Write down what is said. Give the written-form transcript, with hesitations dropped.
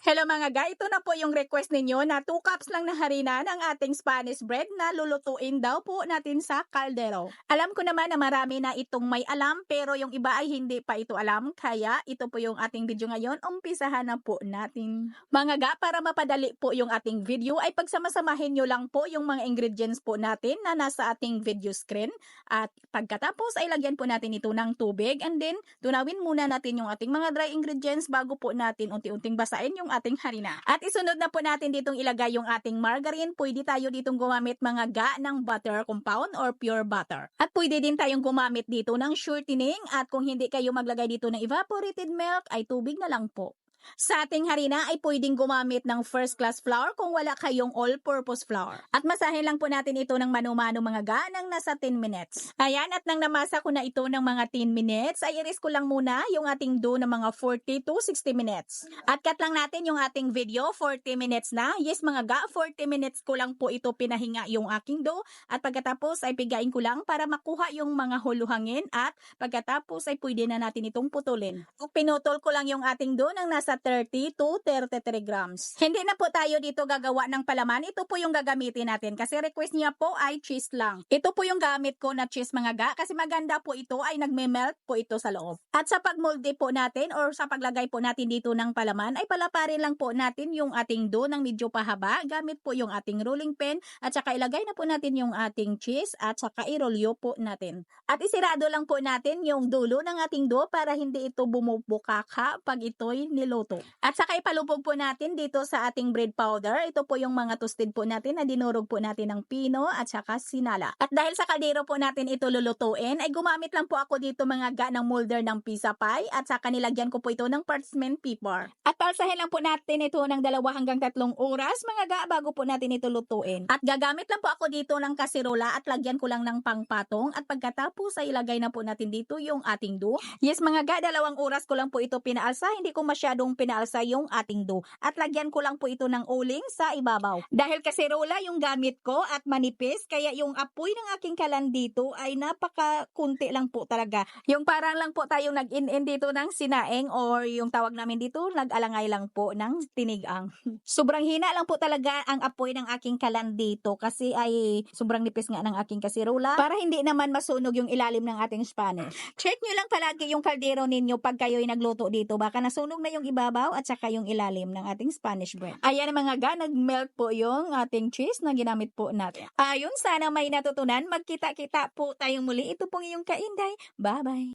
Hello mga ga, ito na po yung request ninyo na 2 cups lang na harina ng ating Spanish bread na lulutuin daw po natin sa kaldero. Alam ko naman na marami na itong may alam pero yung iba ay hindi pa ito alam kaya ito po yung ating video ngayon, umpisahan na po natin. Mga ga, para mapadali po yung ating video ay pagsamasamahin nyo lang po yung mga ingredients po natin na nasa ating video screen at pagkatapos ay lagyan po natin ito ng tubig and then tunawin muna natin yung ating mga dry ingredients bago po natin unti-unting basain yung ating harina. At isunod na po natin ditong ilagay yung ating margarine. Pwede tayo ditong gumamit mga ga ng butter compound or pure butter. At pwede din tayong gumamit dito ng shortening at kung hindi kayo maglagay dito ng evaporated milk ay tubig na lang po. Sa ating harina ay pwedeng gumamit ng first class flour kung wala kayong all-purpose flour. At masahin lang po natin ito ng mano-mano mga ga ng nasa 10 minutes. Ayan, at nang namasa ko na ito ng mga 10 minutes, ay iris ko lang muna yung ating dough ng mga 40 to 60 minutes. At cut lang natin yung ating video, 40 minutes na. Yes mga ga, 40 minutes ko lang po ito pinahinga yung aking dough. At pagkatapos ay pigain ko lang para makuha yung mga huluhangin. At pagkatapos ay pwede na natin itong putulin. Pinutol ko lang yung ating dough ng nasa 30 to 33 grams. Hindi na po tayo dito gagawa ng palaman. Ito po yung gagamitin natin kasi request niya po ay cheese lang. Ito po yung gamit ko na cheese mga ga kasi maganda po ito ay nagme-melt po ito sa loob. At sa pagmolde po natin or sa paglagay po natin dito ng palaman ay palaparin lang po natin yung ating dough ng medyo pahaba. Gamit po yung ating rolling pin at saka ilagay na po natin yung ating cheese at saka irolyo po natin. At isirado lang po natin yung dulo ng ating dough para hindi ito bumubukaka pag ito'y niluto. At saka ipalubog po natin dito sa ating bread powder. Ito po yung mga toasted po natin na dinurog po natin ng pino at saka sinala. At dahil sa kaldero po natin ito lulutuin, ay gumamit lang po ako dito mga ga ng molder ng pizza pie at saka nilagyan ko po ito ng parchment paper. At palsahin lang po natin ito ng 2 hanggang 3 oras mga ga bago po natin ito lutuin. At gagamit lang po ako dito ng kasirola at lagyan ko lang ng pangpatong at pagkatapos ay ilagay na po natin dito yung ating dough. Yes mga ga, 2 oras ko lang po ito pinaalsa, hindi ko masyadong pinaalsa yung ating dough. At lagyan ko lang po ito ng uling sa ibabaw. Dahil kasirola yung gamit ko at manipis, kaya yung apoy ng aking kalan dito ay napaka-kunti lang po talaga. Yung parang lang po tayong nag-in-in dito ng sinaing or yung tawag namin dito, nag-alangay lang po ng tinigang. Sobrang hina lang po talaga ang apoy ng aking kalan dito kasi ay sobrang nipis nga ng aking kasirola para hindi naman masunog yung ilalim ng ating Spanish. Check nyo lang palagi yung kaldero ninyo pag kayo'y nagluto dito. Baka nasunog na yung ibabaw at saka yung ilalim ng ating Spanish bread. Ayan mga ga, nag-melt po yung ating cheese na ginamit po natin. Ayun, sana may natutunan. Magkita-kita po tayong muli. Ito pong iyong Kainday. Bye-bye!